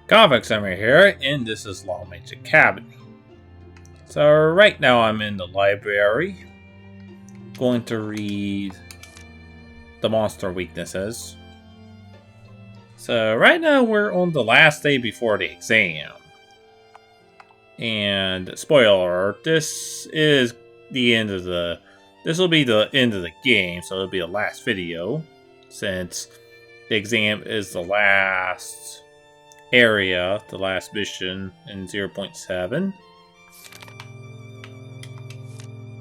Comic Summer here, and this is Lawmage Academy. So right now I'm in the library, going to read the monster weaknesses. So right now we're on the last day before the exam. And spoiler alert, this will be the end of the game, so it'll be the last video, since the exam is the last area, the last mission in 0.7.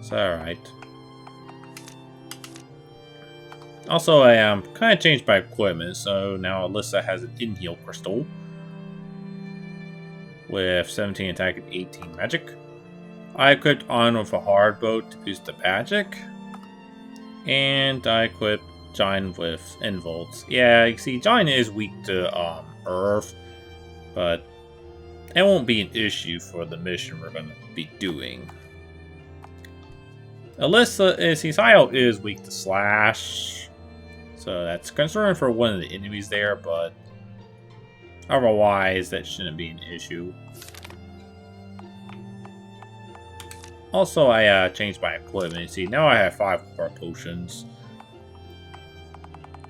So alright. Also, I kind of changed my equipment, so now Alyssa has an inheal crystal with 17 attack and 18 magic. I equipped on with a hard bow to boost the magic, and I equipped Giant with involts. Yeah, you see, Giant is weak to Earth, but it won't be an issue for the mission we're going to be doing. Alyssa, Syle is weak to Slash, so that's concern for one of the enemies there, but otherwise that shouldn't be an issue. Also, I changed my equipment. See, now I have 5 more potions,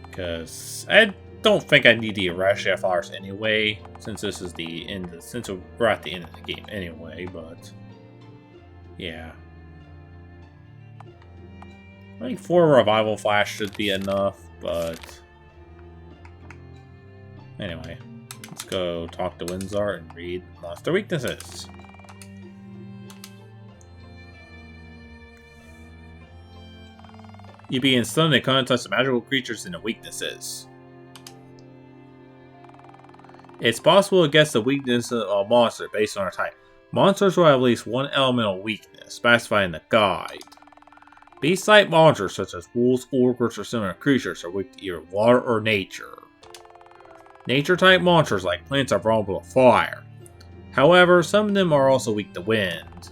because I don't think I need the Erastia flowers anyway, since this is the end. Since we're at the end of the game anyway. But yeah, I think 4 revival flash should be enough. But anyway, let's go talk to Windsor and read monster weaknesses. You being stunned and can't touch the magical creatures and the weaknesses. It's possible to guess the weakness of a monster based on their type. Monsters will have at least one elemental weakness, specified in the guide. Beast-type monsters such as wolves, ogres, or similar creatures are weak to either water or nature. Nature-type monsters like plants are vulnerable to fire. However, some of them are also weak to wind.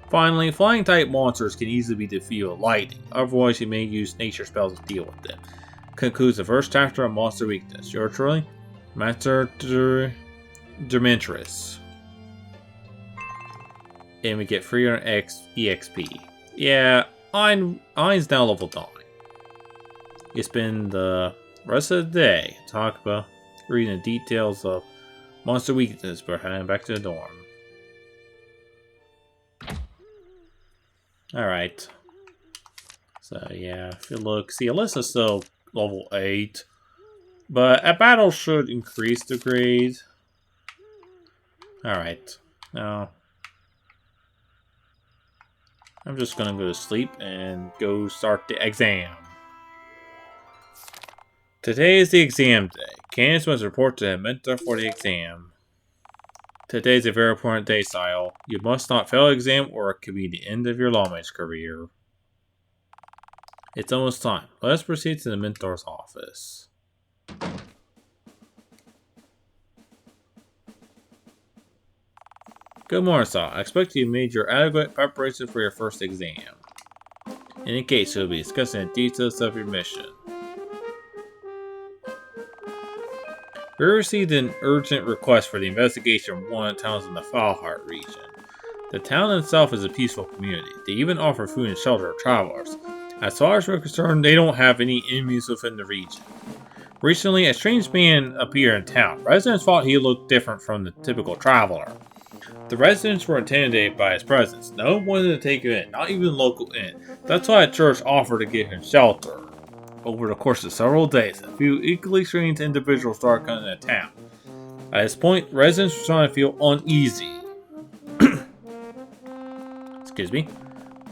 Finally, flying-type monsters can easily be defeated with lightning, otherwise you may use nature spells to deal with them. Concludes the first chapter on monster weakness. Yours truly, Master Dementris. And we get 300 EXP. Yeah, Ein's now level 9. You spend the rest of the day talk about reading the details of monster weakness before heading back to the dorm. Alright. So yeah, if you look, see, Alyssa's still level 8. But a battle should increase the grade. Alright. Now, I'm just gonna go to sleep and go start the exam. Today is the exam day. Candace must report to the mentor for the exam. Today is a very important day, Syle. You must not fail the exam or it could be the end of your Lawmage career. It's almost time. Let's proceed to the mentor's office. Good morning, Syle. I expect you made your adequate preparation for your first exam. In any case, we'll be discussing the details of your mission. We received an urgent request for the investigation of one of the towns in the Falhert region. The town itself is a peaceful community. They even offer food and shelter to travelers. As far as we're concerned, they don't have any enemies within the region. Recently, a strange man appeared in town. Residents thought he looked different from the typical traveler. The residents were intimidated by his presence. No one wanted to take him in, not even the local inn. That's why the church offered to give him shelter. Over the course of several days, a few equally strange individuals started coming into town. At this point, residents were starting to feel uneasy. Excuse me.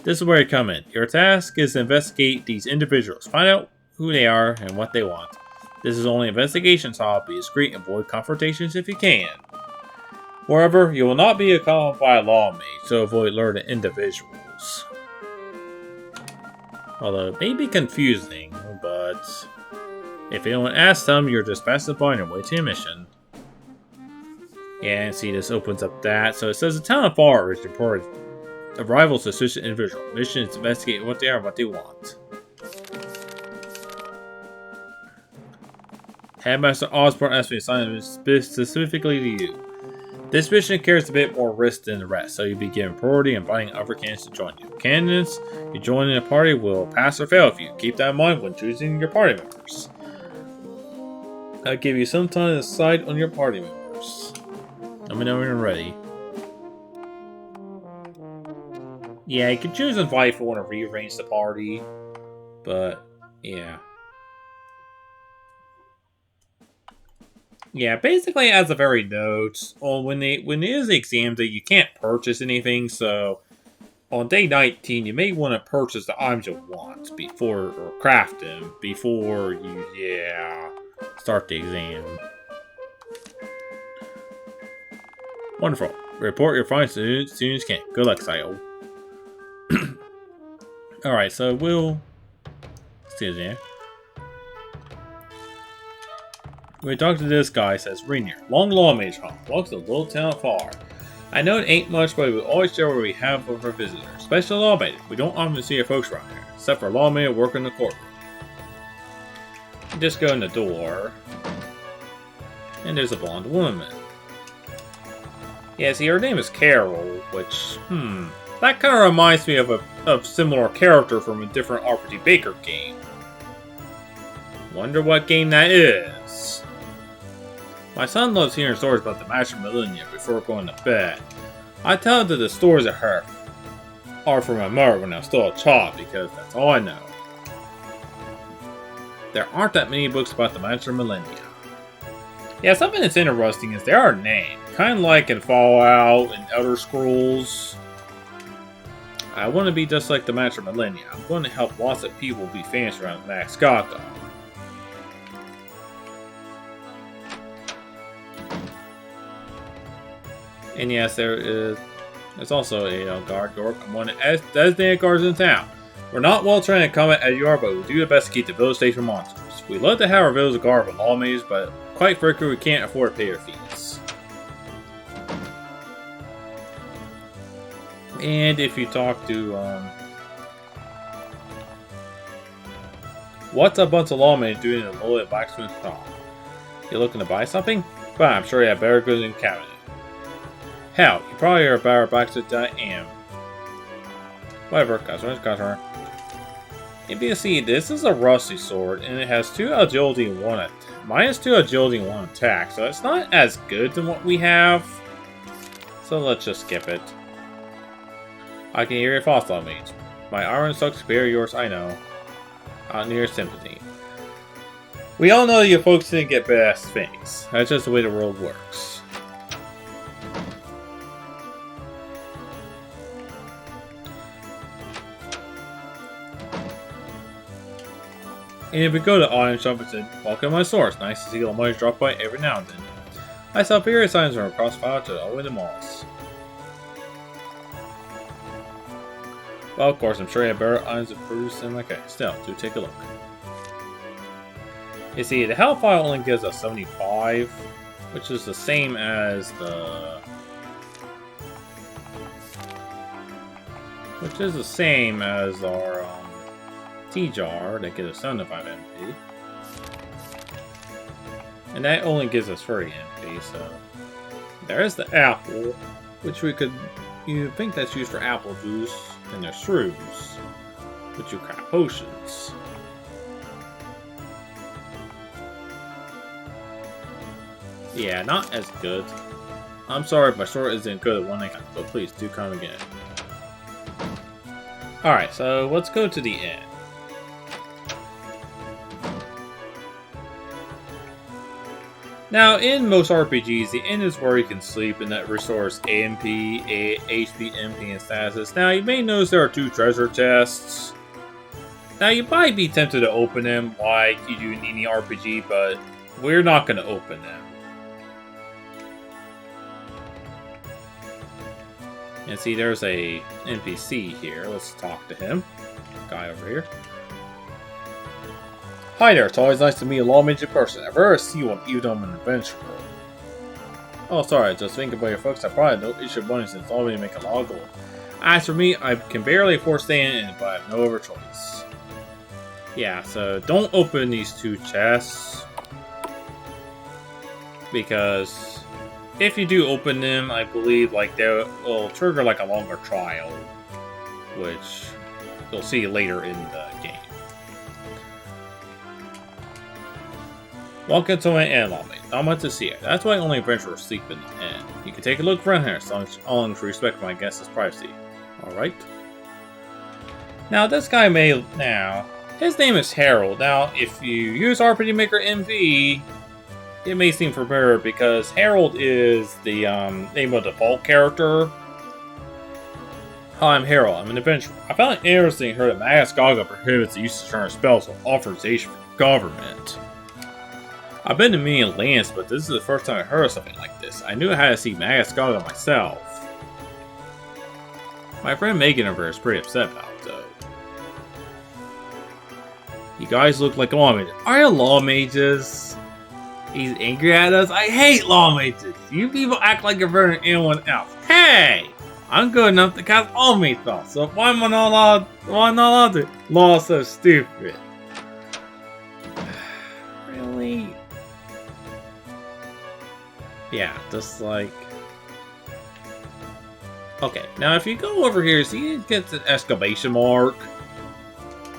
This is where you come in. Your task is to investigate these individuals. Find out who they are and what they want. This is only investigation, so be discreet and avoid confrontations if you can. Moreover, you will not be accompanied by a lawmage, so avoid learned individuals. Although it may be confusing, but if anyone asks them, you're just passing by on your way to your mission. Yeah, and see, this opens up that. So it says the town of Falhert is reported arrival suspicious individual. Mission is to investigate what they are and what they want. Headmaster Osborne asked me to assign specifically to you. This mission carries a bit more risk than the rest, so you'll be given priority in inviting other candidates to join you. Candidates you join in a party will pass or fail if you. Keep that in mind when choosing your party members. I'll give you some time to decide on your party members. Let me know when you're ready. Yeah, you can choose invite if you want to rearrange the party, but yeah. Yeah, basically as a very note, when it is the exam day, you can't purchase anything, so on day 19, you may want to purchase the items you want before, or craft them, before you, start the exam. Wonderful. Report your findings as soon as you can. Good luck, Syle. Alright, so we'll see there. We talked to this guy, says Rainier. Long Lawmage home. Walks to the little town of Falhert. I know it ain't much, but we always share what we have with our visitors. Especially Lawmage. We don't often see our folks around here, except for Lawmage working the courtroom. You just go in the door, and there's a blonde woman. Yeah, see, her name is Carol, which, that kind of reminds me of a similar character from a different RPG Baker game. Wonder what game that is. My son loves hearing stories about the Master Millennia before going to bed. I tell him that the stories I heard are from my mother when I was still a child, because that's all I know. There aren't that many books about the Master Millennia. Yeah, something that's interesting is there are names, kind of like in Fallout and Elder Scrolls. I want to be just like the Master Millennia. I'm going to help lots of people be famous around Max Gotha. And yes, there's also a guard door. I'm one of the designated guards in town. We're not well trained in combat as you are, but we'll do the best to keep the village safe from monsters. We'd love to have our village guard with lawmakers, but quite frankly, we can't afford to pay their fees. And if you talk to, what's a bunch of lawmen doing in the lowly blacksmith shop? You looking to buy something? But I'm sure you have better goods in the cabinet. Hell, you probably are a better blacksmith than I am. Whatever, customer. If you see, this is a rusty sword, and it has 2 agility and 1 minus 2 agility and 1 attack, so it's not as good than what we have. So let's just skip it. I can hear your thoughts, Lawmage. My iron sucks superior yours, I know. Out near sympathy. We all know you folks didn't get best things. That's just the way the world works. And if we go to Iron Shop and said, welcome to my store. It's nice to see Lawmage drop by every now and then. I sell period signs from across Falhert to all in the malls. Well, of course, I'm sure you have better items to produce them. Okay, still, do take a look. You see, the health file only gives us 75, which is the same as the... which is the same as our T-jar that gives us 75 MP. And that only gives us 30 MP, so... There's the apple, which we could... You think that's used for apple juice, and there's shrews, which you craft potions. Yeah, not as good. I'm sorry if my sword isn't good at one thing, but please do come again. Alright, so let's go to the inn. Now, in most RPGs, the inn is where you can sleep, and that restores AMP, HP, MP, and status. Now, you may notice there are 2 treasure chests. Now, you might be tempted to open them like you do in any RPG, but we're not going to open them. And see, there's a NPC here. Let's talk to him. Guy over here. Hi there, it's always nice to meet a Lawmage in person. I've heard see you even on an adventure. Oh, sorry, just thinking about your folks. I probably don't issue money since Lawmage make a lot of gold. As for me, I can barely afford staying in it, but I have no other choice. Yeah, so don't open these 2 chests. because if you do open them, I believe like they will trigger like a longer trial, which you'll see later in the game. Welcome to my inn, Lawmage. Not much to see here. That's why only adventurers sleep in the inn. You can take a look around here, as long as you respect my guest's privacy. Alright? Now, this guy his name is Harold. Now, if you use RPG Maker MV, it may seem familiar because Harold is the name of the default character. Hi, I'm Harold. I'm an adventurer. I found it interesting to hear that Magus Gaga prohibits the use of certain spells with authorization from the government. I've been to many lands, but this is the first time I heard of something like this. I knew I had to see Magus Gaga myself. My friend Megan over here is pretty upset about it, though. You guys look like lawmages. Are you lawmages? He's angry at us. I hate lawmages. You people act like you're better than anyone else. Hey! I'm good enough to cast all me thoughts, so why am I not allowed to? Law's so stupid. Really? Yeah, just like... Okay, now if you go over here, see it gets an exclamation mark.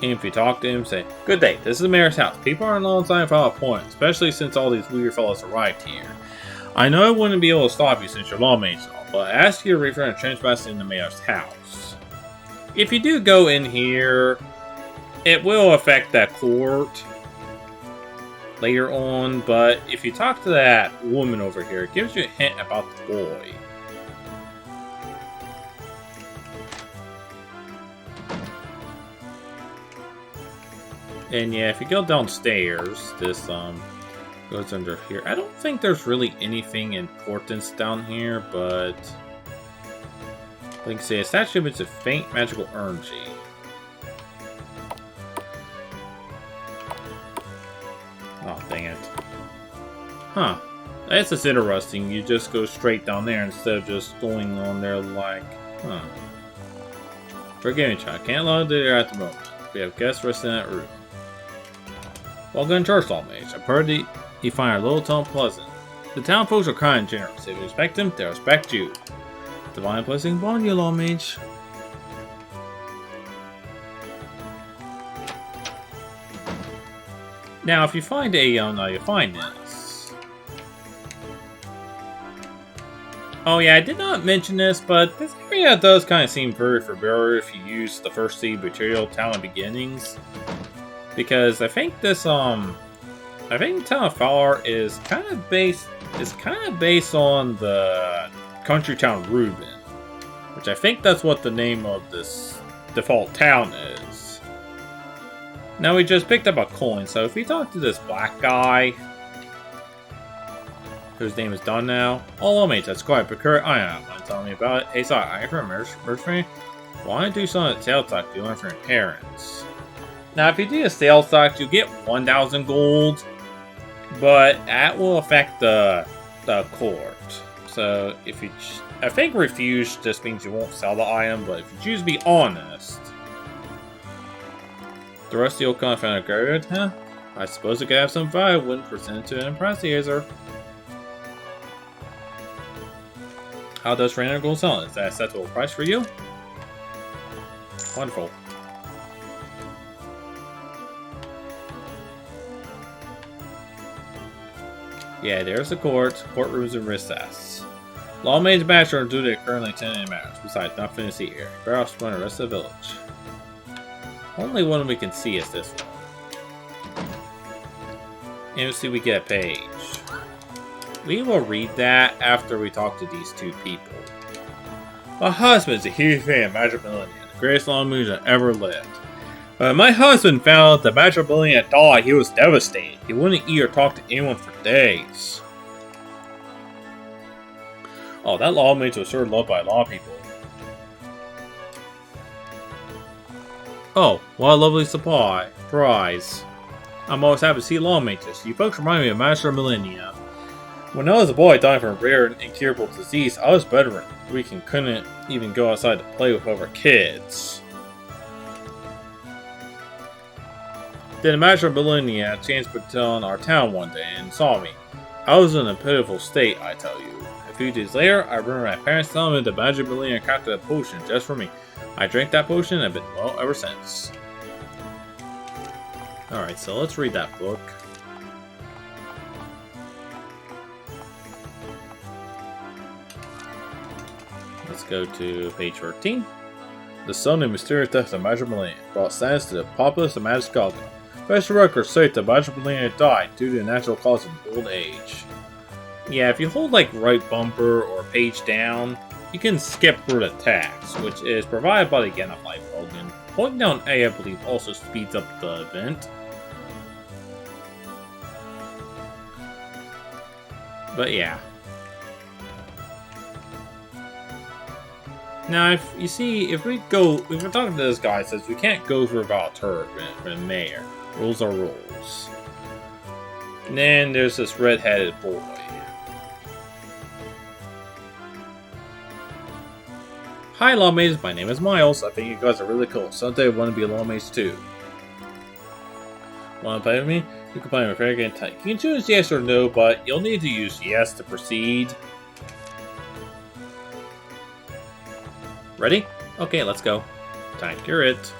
And if you talk to him, say, "Good day, this is the mayor's house. People are alongside without a point, especially since all these weird fellows arrived here. I know I wouldn't be able to stop you since you're lawmates and all, but I ask you to refrain from trespassing in the mayor's house." If you do go in here, it will affect that court later on, but if you talk to that woman over here, it gives you a hint about the boy. And yeah, if you go downstairs, this goes under here. I don't think there's really anything importance down here, but like I say, a statue emits a faint magical energy. Oh, dang it. Huh. That's just interesting. You just go straight down there instead of just going on there like, huh. Forgive me, child. Can't allow you there at the moment. We have guests resting in that room. Welcome to church, Lawmage. I've heard that you find our little town pleasant. The town folks are kind and generous. If you respect them, they respect you. Divine blessing upon you, Lawmage. Now, if you find you find this. Oh yeah, I did not mention this, but this area does kind of seem very familiar if you use the first seed material, Town Beginnings. Because I think this, I think the town of Falhert is kind of based on the country town Reuben, which I think that's what the name of this default town is. Now we just picked up a coin, so if we talk to this black guy, whose name is Don now. Oh, mate, that's quite peculiar. I don't want to tell me about it. Hey, sorry, I'm from Merchant. Why don't you do something at sales talk you learn from your parents? Now, if you do a sales talk, you get 1,000 gold, but that will affect the court. So, if you, I think refuse just means you won't sell the item, but if you choose to be honest, the rest of you'll kind of find a good, huh? I suppose it could have some value when presented to an impressed user. How does random gold sell? Is that a acceptable price for you? Wonderful. Yeah, there's the courtrooms and recess. Lawmage and Bachelor and duty currently attending matters. Besides, nothing to see here. Better off exploring the rest of the village. Only one we can see is this one. And see, we get a page. We will read that after we talk to these two people. My husband is a huge fan of Magic Millennium, the greatest Lawmage that ever lived. When my husband found out that Magic Millennium had died, he was devastated. He wouldn't eat or talk to anyone for days. Oh, that Lawmage was sure loved by a lot of people. Oh, what a lovely surprise. I'm always happy to see Lawmages. You folks remind me of Master Millennia. When I was a boy dying from a rare and incurable disease, I was bedridden. We couldn't even go outside to play with other kids. Then a Master Millennia chanced on our town one day and saw me. I was in a pitiful state, I tell you. A few days later, I remember my parents telling me the magic millionaire crafted a potion just for me. I drank that potion and have been well ever since. Alright, so let's read that book. Let's go to page 13. The sudden and mysterious death of Magic Millennium brought sadness to the populace of Magic Kingdom. Special records say the Magic Millennium died due to the natural cause of old age. Yeah, if you hold like right bumper or page down, you can skip through the text, which is provided by the Get Up Life Logan. Holding down A, I believe, also speeds up the event. But yeah. Now, if you see, if we're talking to this guy, it says we can't go through about a turret for the mayor. Rules are rules. And then there's this red-headed boy. Hi, Lawmage. My name is Miles. I think you guys are really cool. Someday I want to be a Lawmage too. Want to play with me? You can play with very good type. You can choose yes or no, but you'll need to use yes to proceed. Ready? Okay, let's go. Time to cure it.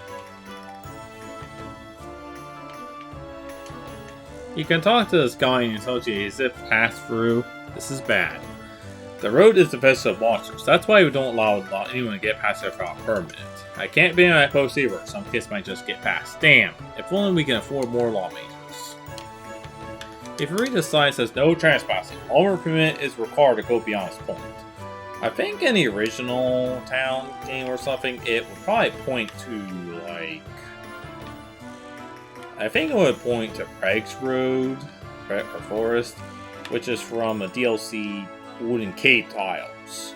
You can talk to this guy and he tells you his zip passed through. This is bad. The road is infested with monsters. That's why we don't allow anyone to get past there without a permit. I can't be on that post either. Some kids might just get past. Damn. If only we can afford more Lawmages. If you read the sign, it says no trespassing. All permit is required to go beyond this point. I think in the original town game or something, it would probably point to, like... I think it would point to Craig's Road, or Forest, which is from the DLC Wooden Cave Tiles.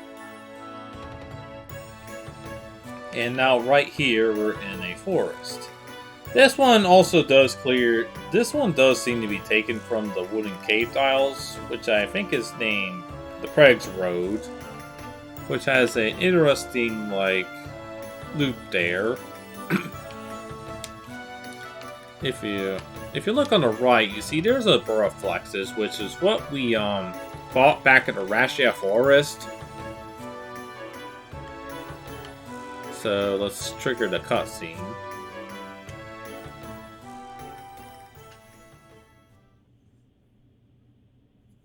And now right here, we're in a forest. This one also does clear... This one does seem to be taken from the Wooden Cave Tiles, which I think is named the Craig's Road, which has an interesting, like, loop there. If you look on the right, you see there's a Burrow Flexes, which is what we fought back at the Rashia Forest. So let's trigger the cutscene.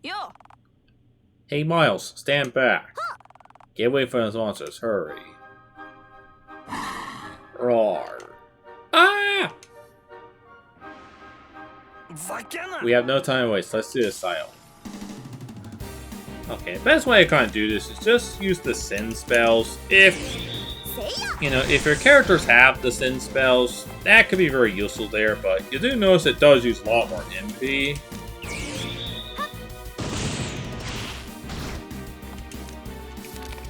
Yo. Hey Miles, stand back. Get away from those monsters, hurry. Roar. Ah! We have no time to waste, let's do this, Syle. Okay, the best way to kind of do this is just use the Sin spells. If your characters have the Sin spells, that could be very useful there, but you do notice it does use a lot more MP.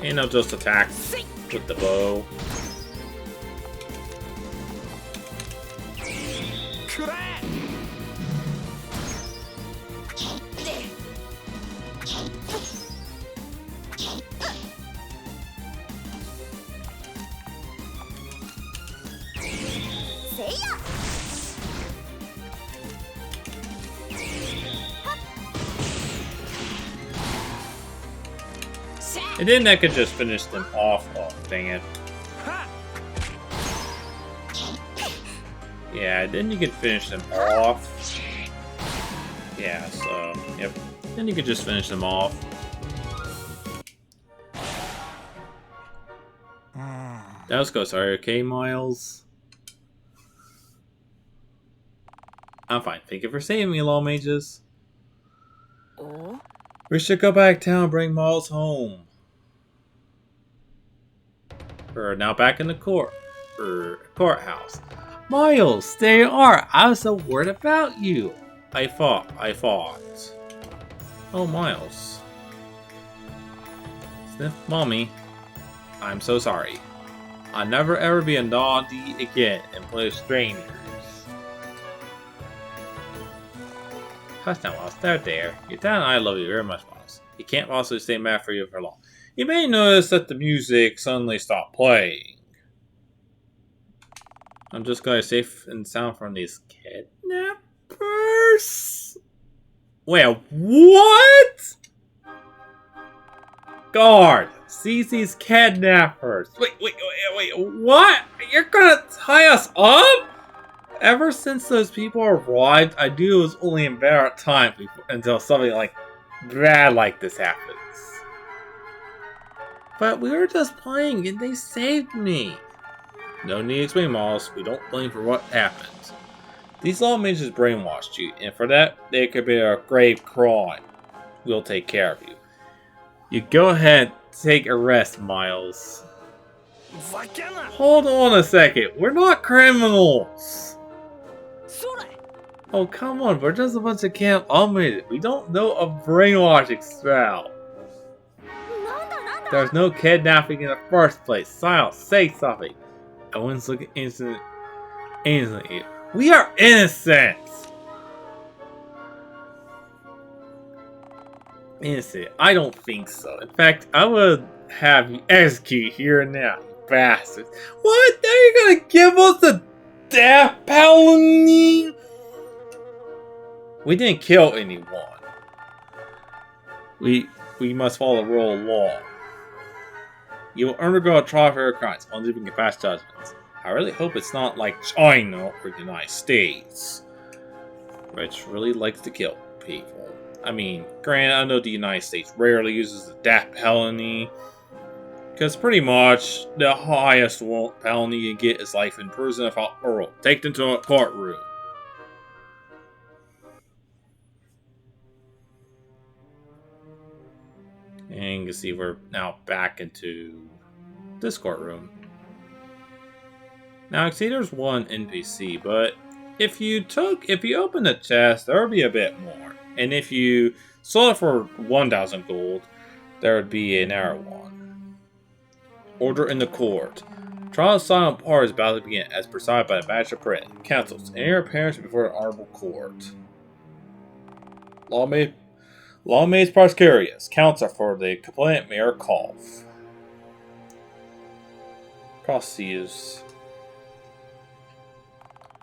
And I'll just attack with the bow. And then that could just finish them off. Oh, dang it. Yeah, then you can finish them off. Yeah, so, yep. Then you can just finish them off. That was good. Sorry, okay, Miles? I'm fine. Thank you for saving me, Lawmages. We should go back town and bring Miles home. We're now back in the courthouse. Miles, there you are. I was so worried about you. I fought. Oh, Miles. Sniff, Mommy. I'm so sorry. I'll never ever be a naughty again and play with strangers. Hush now, Miles. There. Your dad and I love you very much, Miles. You can't possibly stay mad for you for long. You may notice that the music suddenly stopped playing. I'm just going to safe and sound from these kidnappers. Wait, what? Guard! Seize these kidnappers! Wait, what? You're gonna tie us up? Ever since those people arrived, I knew it was only a matter of time until something like bad like this happens. But we were just playing and they saved me. No need to explain, Moss. We don't blame for what happened. These Lawmages brainwashed you, and for that, they could be a grave crime. We'll take care of you. You go ahead, take a rest, Miles. Hold on a second, we're not criminals! Oh, come on, we're just a bunch of camp Lawmages. We don't know a brainwashing spell. There's no kidnapping in the first place. Syle, say something. Owen's looking innocent. We are innocent! Innocent? I don't think so. In fact, I would have you execute here and now, you bastards. What? Now you're gonna give us the death penalty? We didn't kill anyone. We must follow the rule of law. You will undergo a trial for your crimes, only if you can pass judgments. I really hope it's not like China or the United States, which really likes to kill people. I mean, granted, I know the United States rarely uses the death penalty, because pretty much the highest penalty you get is life in prison or taken to a courtroom. And you can see we're now back into this courtroom. Now I see there's one NPC, but if you open the chest, there would be a bit more. And if you sold it for 1,000 gold, there would be another one. Order in the court. Trial of silent part is about to begin, as presided by the magistrate. Counsels, and your appearance before the honorable court. Lawmage Proscurius, counsel for the complainant Mayor Kolf. Proseus.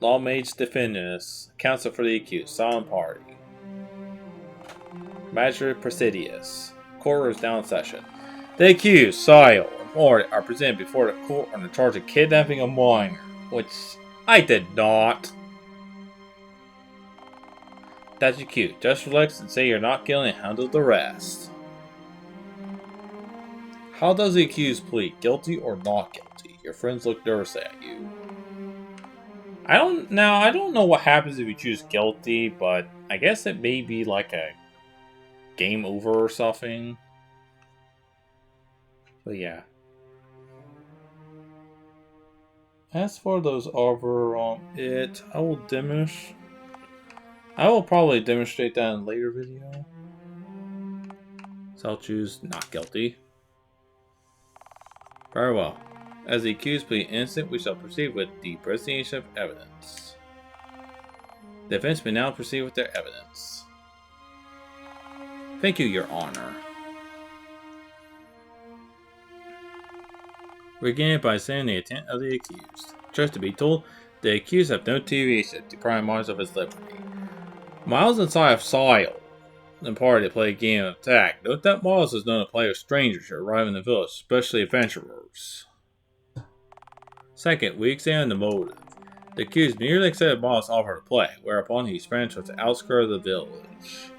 Lawmage Defendants, counsel for the accused, silent party. Magistrate Presidius. Court is now in session. The accused, Syle, and Falhert are presented before the court on the charge of kidnapping a minor, which I did not. That's accused. Just relax and say you're not guilty and handle the rest. How does the accused plead? Guilty or not guilty? Your friends look nervous at you. I don't know what happens if you choose guilty, but I guess it may be like a game over or something. But yeah. As for those over on it, I will probably demonstrate that in a later video. So I'll choose not guilty. Very well. As the accused plead innocent, we shall proceed with the presentation of evidence. The defense may now proceed with their evidence. Thank you, Your Honor. We begin by saying the intent of the accused. Truth to be told, the accused have no deviation to deprive Miles of his liberty. Miles and Syle and party to play a game of tag. Note that Miles is known to play with strangers who arrive in the village, especially adventurers. Second, we examine the motive. The accused merely accepted Miles' offer to play, whereupon he sprang towards the outskirts of the village.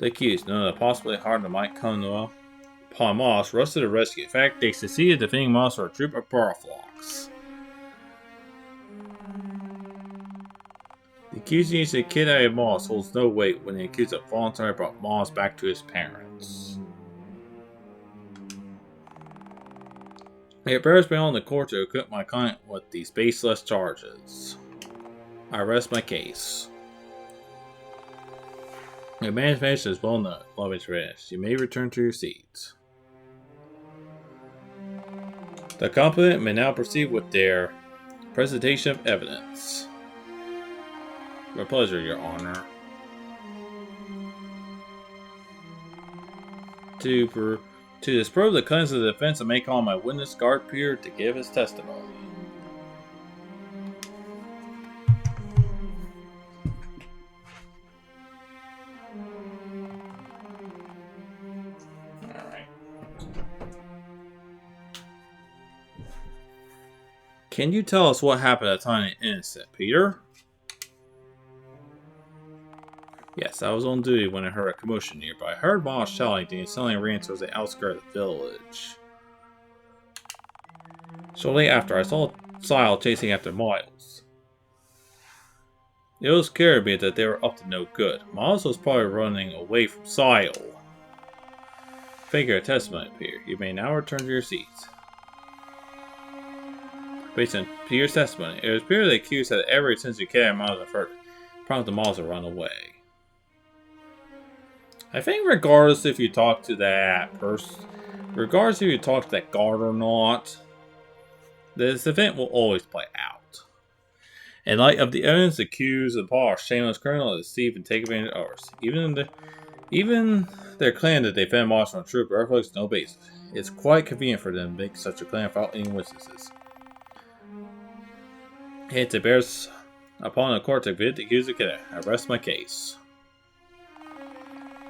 The accused, knowing that possibly harm that might come upon Miles, rushed to the rescue. In fact, they succeeded defeating Miles for a troop of barflocks. The accusation of kidnapping Miles holds no weight when the accused of voluntarily brought Miles back to his parents. It bears me on the court to acquit my client with these baseless charges. I rest my case. The man's finish is well known. Lawmage finished. You may return to your seats. The complainant may now proceed with their presentation of evidence. My pleasure, Your Honor. To disprove the claims of the defense, I may call my witness guard peer to give his testimony. Can you tell us what happened at the time of the incident, Peter? Yes, I was on duty when I heard a commotion nearby. I heard Miles shouting and suddenly ran towards the outskirts of the village. Shortly after, I saw Syle chasing after Miles. It was clear to me that they were up to no good. Miles was probably running away from Syle. Figure a testimony, Peter. You may now return to your seats. Based on Peter's testimony, it was Peter the accused had every intention to carry Miles the first, prompted Miles to run away. I think regardless if you talk to that person, regardless if you talk to that guard or not, this event will always play out. In light of the evidence, accused of Paul are shameless criminals that deceive and take advantage of others. Even their claim that they found Miles from a troop reflects no basis. It's quite convenient for them to make such a claim without any witnesses. Hence, it bears upon the court to convict the accused of kidnapping. I rest my case.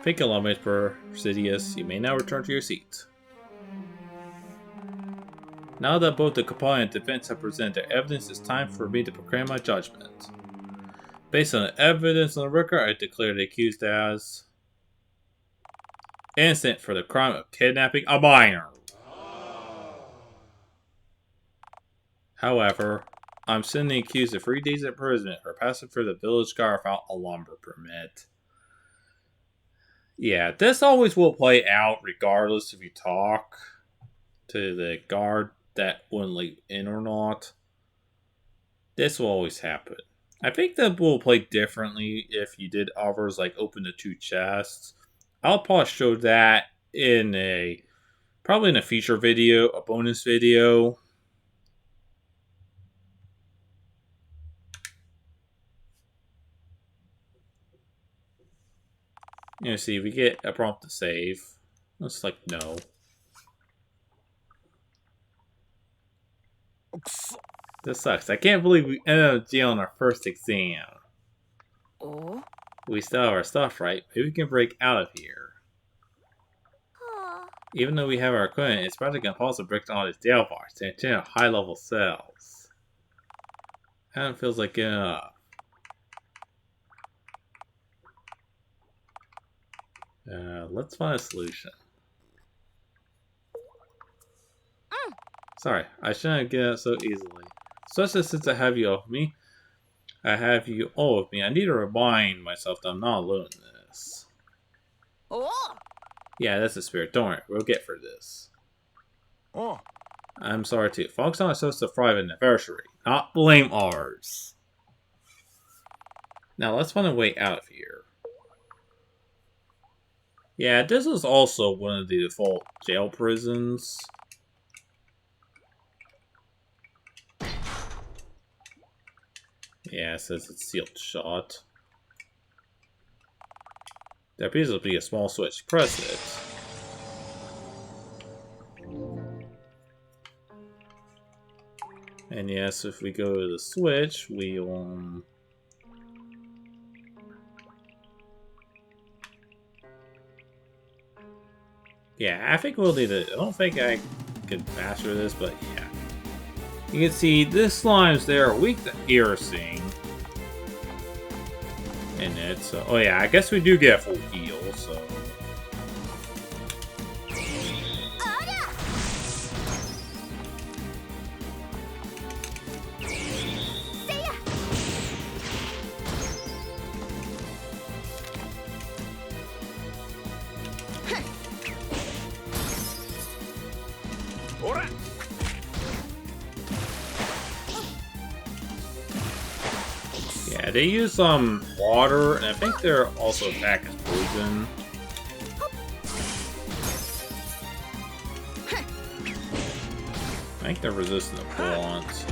Thank you, Lawmage Presidius. You may now return to your seat. Now that both the complainant and defense have presented their evidence, it's time for me to proclaim my judgment. Based on the evidence on the record, I declare the accused as innocent for the crime of kidnapping a minor. However, I'm sending the accused to 3 days imprisonment for passing through the village guard without a lumber permit. Yeah, this always will play out regardless if you talk to the guard that wouldn't let you in or not. This will always happen. I think that will play differently if you did others like open the 2 chests. I'll probably show that in probably in a feature video, a bonus video. You see, we get a prompt to save. It's like, no. This sucks. I can't believe we ended up jail on our first exam. Oh? We still have our stuff, right? Maybe we can break out of here. Even though we have our equipment, it's practically impossible to break down all these jail bars. They're in high-level cells. Kind of feels like giving up. Let's find a solution. Sorry, I shouldn't get out so easily. Especially since I have you all with me. I have you all with me. I need to remind myself that I'm not alone in this. Oh! Yeah, that's the spirit. Don't worry, we'll get for this. Oh. I'm sorry too. Folks are supposed to thrive in anniversary, not blame ours. Now let's find a way out of here. Yeah, this is also one of the default jail prisons. Yeah, it says it's sealed shut. There appears to be a small switch. Press it. And yes, if we go to the switch, we yeah, I think we'll need it. I don't think I can master this, but yeah. You can see this slimes there are weak to irritating in it. So, oh yeah, I guess we do get a full heal. So. Yeah, they use some water, and I think they're also attack as poison. I think they're resistant to plants.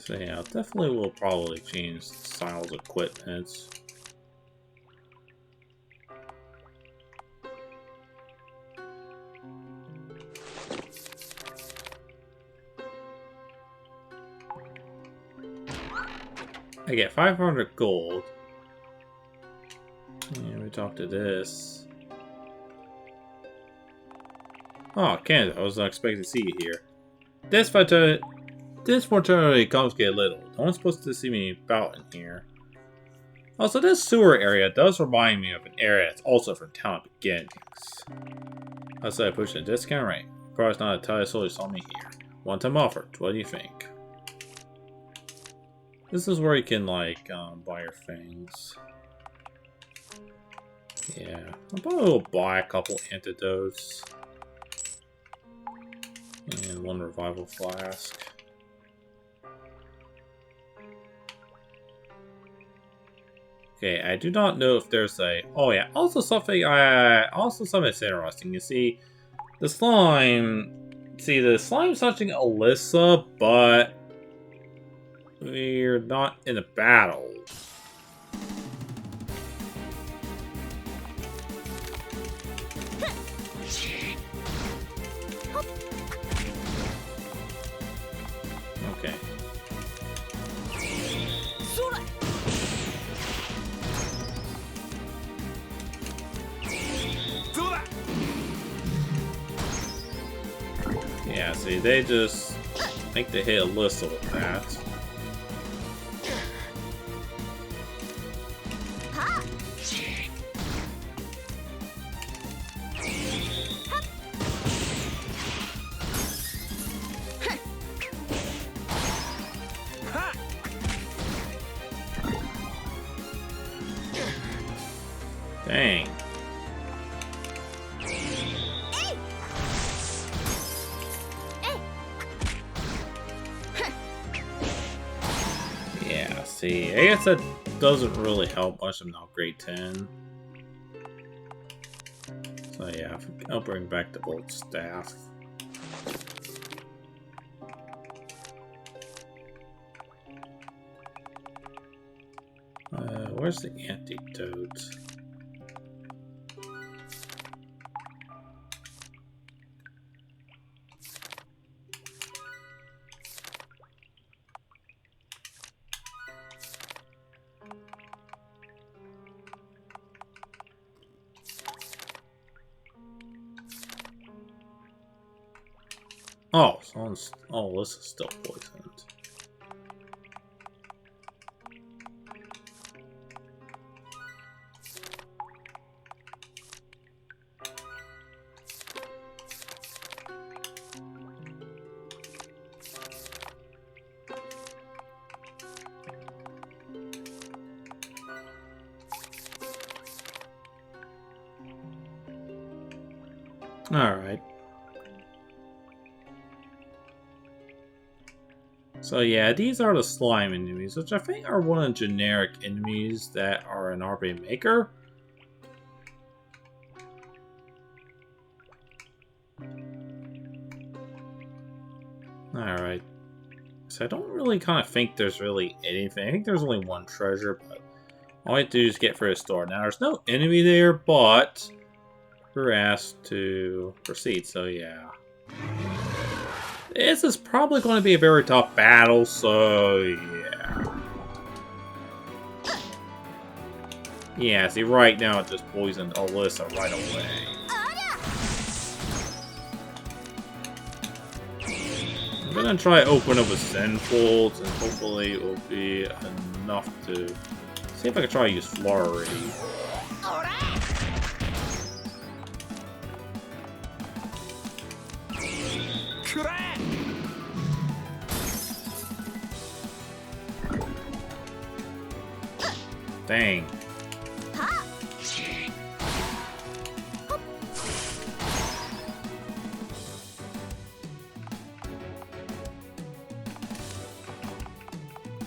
So yeah, definitely will probably change Syle's equipment. 。 . 。 . 。 . . . . . . . . . . . . . . . . . . . . . . . . . . . . . . . . . . . . . . . . . . . . . . . . . . 。 。I get 500 gold. And we talk to this. Oh, Canada, I was not expecting to see you here. This fortunately comes get little. No one's supposed to see me about in here. Also, this sewer area does remind me of an area that's also from Town Beginnings. Also, I pushed a discount rate. Probably not a tell soul saw me here. One time offer. What do you think? This is where you can, like, buy your things. Yeah. I'll probably buy a couple antidotes. And one revival flask. Okay, I do not know if there's a... Oh yeah, also something that's interesting. You see, the slime... See, the slime's touching Alyssa, but... we're not in a battle. Okay. Yeah, see, they just think they hit Alyssa with that. Dang. Yeah, see, I guess that doesn't really help much. I'm now grade 10. So yeah, I'll bring back the old staff. Where's the antidote? Oh, someone's... Oh, this is still poisoned. Alright. So yeah, these are the slime enemies, which I think are one of the generic enemies that are an RP Maker. Alright. So I don't really kind of think there's really anything. I think there's only one treasure, but all I have to do is get for the store. Now there's no enemy there, but we're asked to proceed, so yeah. This is probably going to be a very tough battle, so yeah. Yeah, see, right now it just poisoned Alyssa right away. I'm gonna try open up a Sinfolds, and hopefully it will be enough to see if I can try to use Flurry. Dang.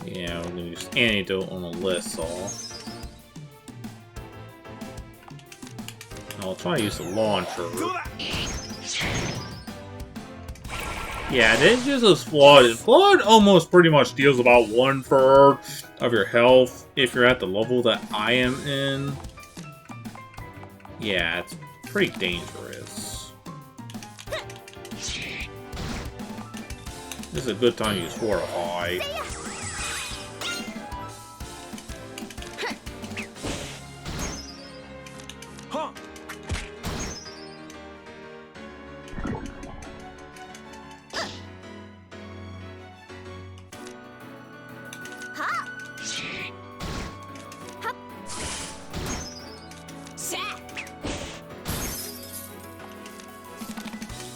Yeah, we're gonna use antidote on Alyssa. I'll try to use the launcher. Yeah, this just is Flood. Flood almost pretty much deals about 1/3 of your health if you're at the level that I am in. Yeah, it's pretty dangerous. This is a good time to use Fortify.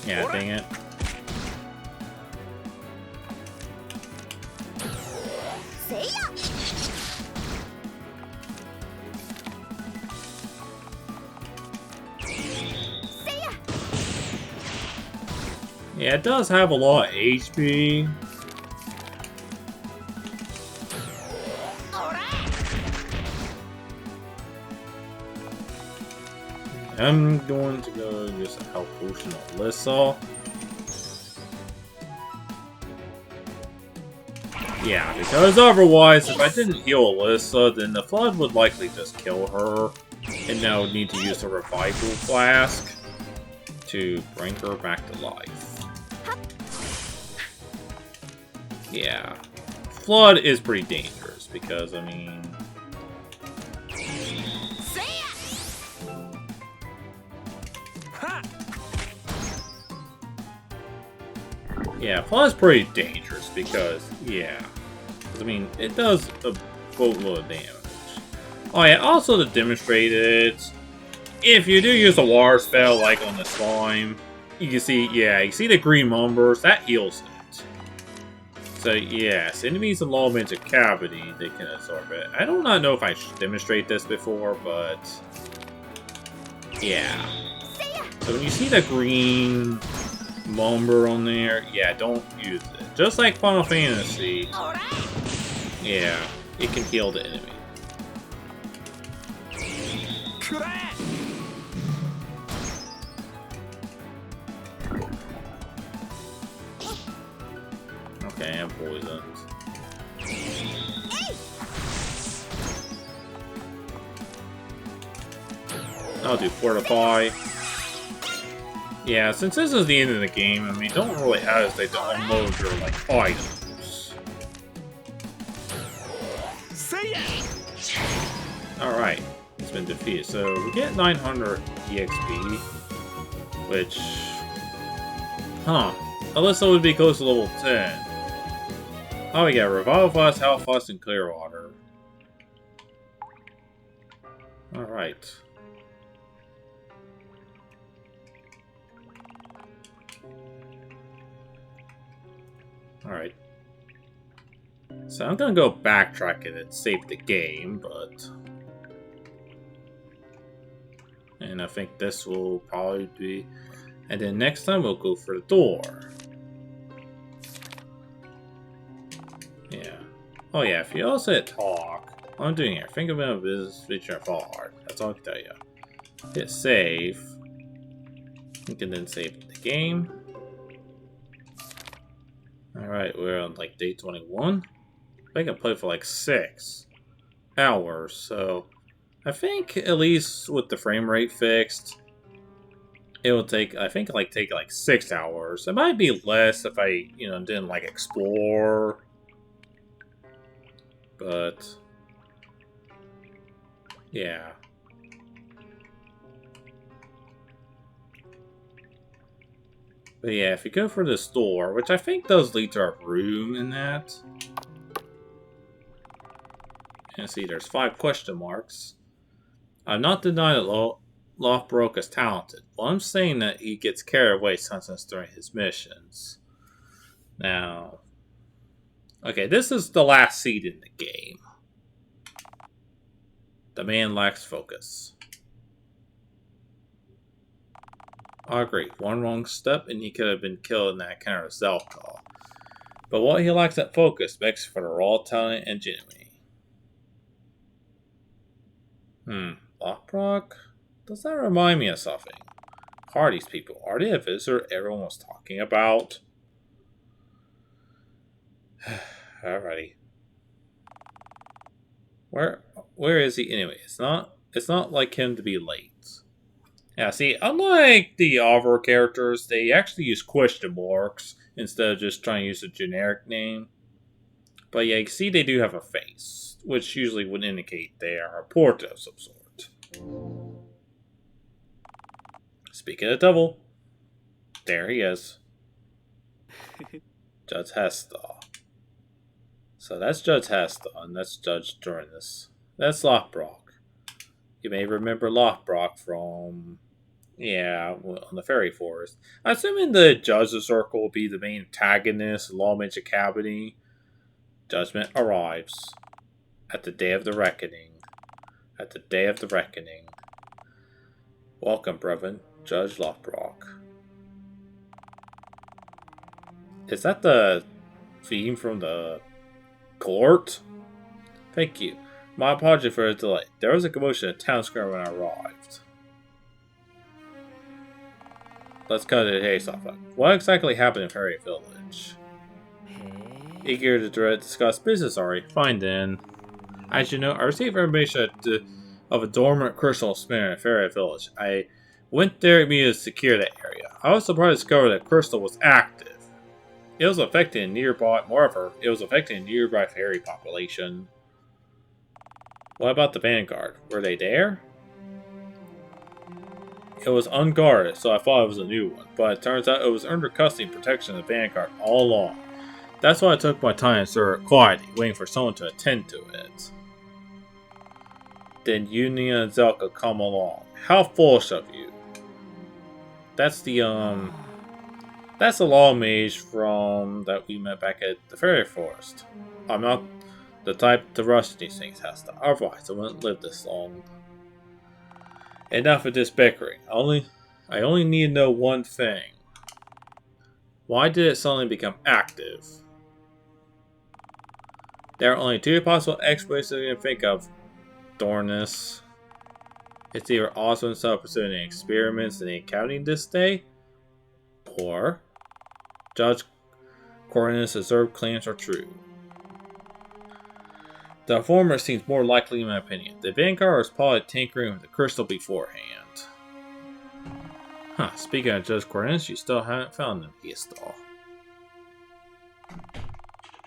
Yeah, dang it. Yeah, it does have a lot of HP. I'm going to go use a health potion on Alyssa. Yeah, because otherwise, if I didn't heal Alyssa, then the Flood would likely just kill her. And now I would need to use a revival flask to bring her back to life. Yeah. Flood is pretty dangerous because, I mean... Yeah, Flood's pretty dangerous because, yeah. I mean, it does a boatload of damage. Oh yeah, also to demonstrate it, if you do use a water spell like on the slime, you can see, yeah, you see the green numbers, that heals it. So yes, enemies in Lawmage cavity, they can absorb it. I do not know if I should demonstrate this before, but yeah. So when you see the green number on there, yeah, don't use it. Just like Final Fantasy, yeah, it can heal the enemy. Okay, I'm poisoned. I'll do Fortify. Yeah, since this is the end of the game, I mean, don't really hesitate to unload your, like, items. Alright, it's been defeated. So, we get 900 EXP, which... Huh. Alyssa would be close to level 10. Oh, we got Revival Flask, Health Flask, and Clear Water. Alright. Alright. So I'm gonna go backtrack it and save the game, but... And I think this will probably be... And then next time we'll go for the door. Yeah. Oh yeah, if you also hit talk, what I'm doing here, think about a business feature in Falhert. That's all I can tell you. Hit save. You can then save the game. Alright, we're on like day 21. I think I played for like 6 hours, so I think at least with the frame rate fixed, it will take, I think take like 6 hours. It might be less if I, you know, didn't like explore. But yeah. But yeah, if you go for this door, which I think does lead to a room in that. And see, there's 5 question marks. I'm not denying that Lawbroke is talented. Well, I'm saying that he gets carried away sometimes during his missions. Now, okay, this is the last seed in the game. The man lacks focus. I agree. One wrong step and he could have been killed in that kind of Zelda call. But what he lacks that focus makes for the raw talent and genuine. Lockbrock? Does that remind me of something? Who are these people? Are they a visitor everyone was talking about? Alrighty. Where is he anyway? It's not like him to be late. Yeah, see, unlike the other characters, they actually use question marks instead of just trying to use a generic name. But yeah, you see they do have a face, which usually would indicate they are a portrait of some sort. Speaking of devil, there he is. Judge Hesta. So that's Judge Hesta, and that's Judge Durnus. That's Lockbrock. You may remember Lockbrock from Yeah, well, on the fairy forest. Assuming the Judge's Circle will be the main antagonist, Lawmage Academy. Judgment arrives. At the day of the reckoning. At the day of the reckoning. Welcome, brethren, Judge Lockrock. Is that the theme from the court? Thank you. My apology for the delay. There was a commotion at town square when I arrived. Let's cut it chase off. What exactly happened in Fairy Village? Eager to discuss business, sorry. Fine then. As you know, I received information of a dormant crystal spinner in Fairy Village. I went there immediately to secure that area. I was surprised to discover that crystal was active. It was affecting nearby, moreover, it was affecting a nearby fairy population. What about the Vanguard? Were they there? It was unguarded, so I thought it was a new one, but it turns out it was under custody and protection of the Vanguard all along. That's why I took my time and stood quietly, waiting for someone to attend to it. Then Union and Zelka come along. How foolish of you. That's the Lawmage from that we met back at the fairy forest. I'm not the type to rush these things, Hesta. Otherwise, I wouldn't live this long. Enough of this bickering. I only need to know one thing. Why did it suddenly become active? There are only two possible explanations I can think of, Dornus. It's either Osmond himself pursuing experiments in the academy this day, or Judge Cornus' observed claims are true. The former seems more likely in my opinion. The Vanguard was probably tinkering with the crystal beforehand. Huh, speaking of Judge Cornus, you still haven't found him, Eastal.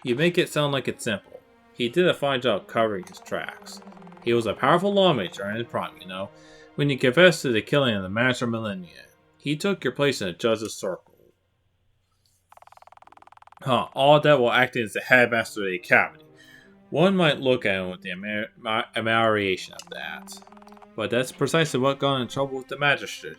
You make it sound like it's simple. He did a fine job covering his tracks. He was a powerful lawmaker in his prime, you know, when you confessed to the killing of the Master Millennia. He took your place in the Judge's Circle. Huh, all that while acting as the headmaster of the academy. One might look at him with the amelioration of that. But that's precisely what got in trouble with the magistrate.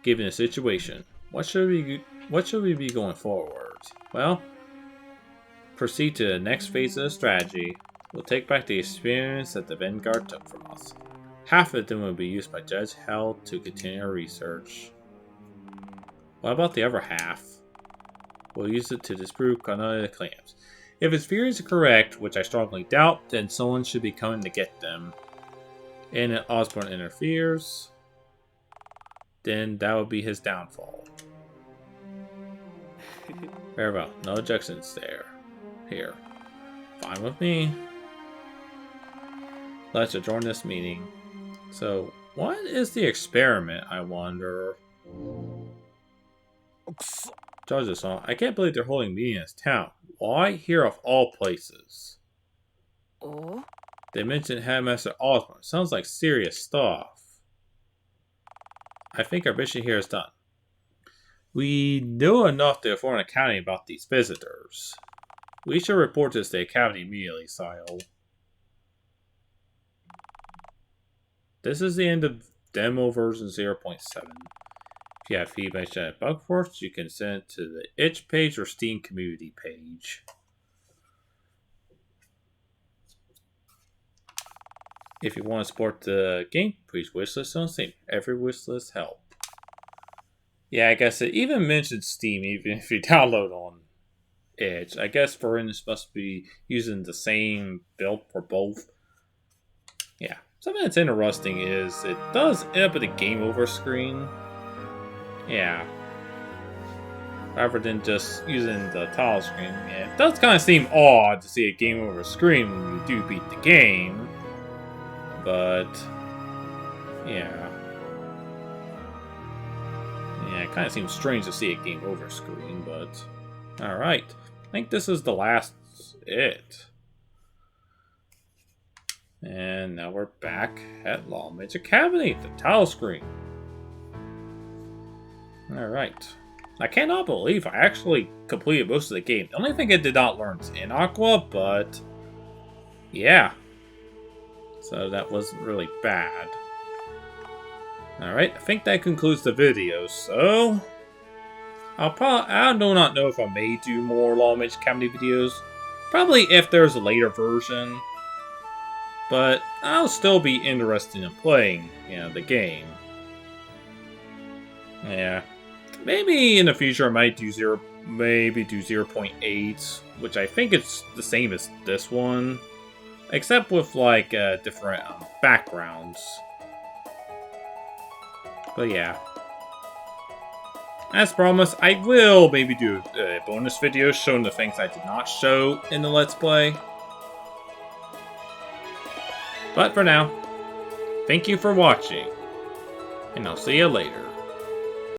Given the situation, what should we be going forward? Well, proceed to the next phase of the strategy. We'll take back the experience that the Vanguard took from us. Half of them will be used by Judge Hell to continue our research. What about the other half? We'll use it to disprove Kanada's claims. If his theories are correct, which I strongly doubt, then someone should be coming to get them. And if Osborne interferes, then that will be his downfall. Very well, no objections there. Here. Fine with me. Let's adjourn this meeting. So, what is the experiment, I wonder? Judges, huh? I can't believe they're holding a meeting in this town. Why here of all places? Oh? They mentioned Headmaster Osborne. Sounds like serious stuff. I think our mission here is done. We know enough to inform the Academy about these visitors. We should report this to the Academy immediately, Syle. This is the end of demo version 0.7. If you have feedback at Bug Force, you can send it to the itch page or Steam community page. If you want to support the game, please wishlist on Steam. Every wishlist helps. Yeah, I guess it even mentions Steam, even if you download on Edge. I guess for instance, must be using the same build for both. Yeah. Something that's interesting is it does end up with a game over screen. Yeah. Rather than just using the tile screen. Yeah, it does kind of seem odd to see a game over screen when you do beat the game. But yeah. Yeah, it kind of seems strange to see a game over screen, but alright. I think this is the last it. And now we're back at Lawmage Academy, the tile screen. Alright. I cannot believe I actually completed most of the game. The only thing I did not learn is in Aqua, but yeah. So that wasn't really bad. Alright, I think that concludes the video, so... I do not know if I may do more Lawmage Academy videos. Probably if there's a later version. But I'll still be interested in playing, the game. Yeah. Maybe in the future I might do 0.8, which I think it's the same as this one. Except with, like, different backgrounds. But yeah. As promised, I will maybe do a bonus video showing the things I did not show in the Let's Play. But for now, thank you for watching, and I'll see you later.